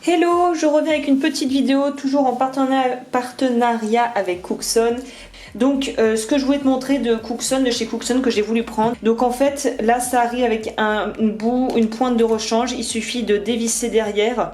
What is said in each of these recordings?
Hello, je reviens avec une petite vidéo, toujours en partenariat avec Cookson. Donc ce que je voulais te montrer de Cookson, de chez Cookson, que j'ai voulu prendre. Donc en fait, là ça arrive avec une pointe de rechange, il suffit de dévisser derrière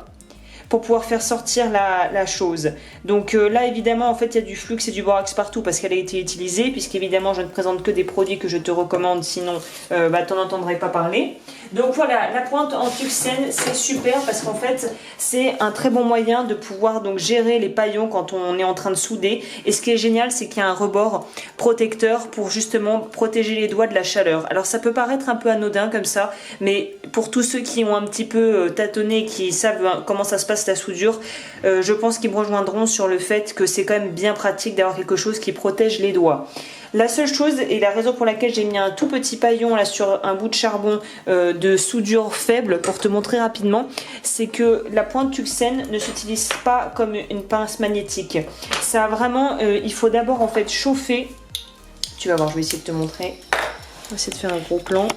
pour pouvoir faire sortir la chose. Donc là évidemment en fait il y a du flux et du borax partout parce qu'elle a été utilisée, puisqu'évidemment je ne présente que des produits que je te recommande, sinon t'en entendrais pas parler. Donc voilà, la pointe en tuxène c'est super parce qu'en fait c'est un très bon moyen de pouvoir donc gérer les paillons quand on est en train de souder. Et ce qui est génial, c'est qu'il y a un rebord protecteur pour justement protéger les doigts de la chaleur. Alors ça peut paraître un peu anodin comme ça, mais pour tous ceux qui ont un petit peu tâtonné, qui savent comment ça se passe la soudure, je pense qu'ils me rejoindront sur le fait que c'est quand même bien pratique d'avoir quelque chose qui protège les doigts. La seule chose, et la raison pour laquelle j'ai mis un tout petit paillon là sur un bout de charbon de soudure faible pour te montrer rapidement, c'est que la pointe tuxène ne s'utilise pas comme une pince magnétique. Ça a vraiment, il faut d'abord en fait chauffer. Tu vas voir, je vais essayer de te montrer. On va essayer de faire un gros plan.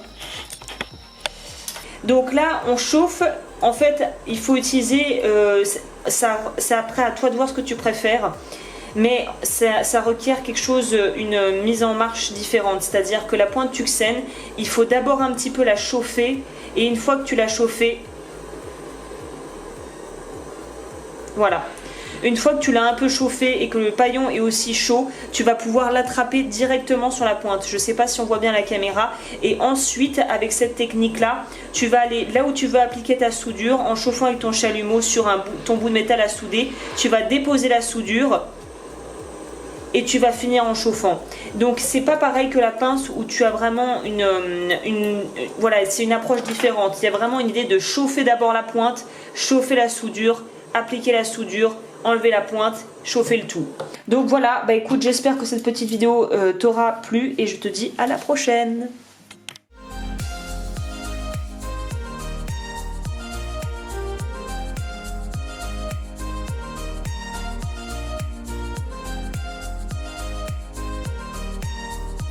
Donc là, on chauffe. En fait, il faut utiliser, c'est après à toi de voir ce que tu préfères. Mais ça requiert quelque chose, une mise en marche différente. C'est-à-dire que la pointe tuxène, il faut d'abord un petit peu la chauffer. Et une fois que tu l'as chauffée, voilà. Une fois que tu l'as un peu chauffé et que le paillon est aussi chaud, tu vas pouvoir l'attraper directement sur la pointe. Je ne sais pas si on voit bien la caméra. Et ensuite, avec cette technique-là, tu vas aller là où tu veux appliquer ta soudure en chauffant avec ton chalumeau sur ton bout de métal à souder. Tu vas déposer la soudure et tu vas finir en chauffant. Donc c'est pas pareil que la pince où tu as vraiment voilà, c'est une approche différente. Il y a vraiment une idée de chauffer d'abord la pointe, chauffer la soudure, appliquer la soudure, enlever la pointe, chauffer le tout. Donc voilà, écoute, j'espère que cette petite vidéo t'aura plu et je te dis à la prochaine.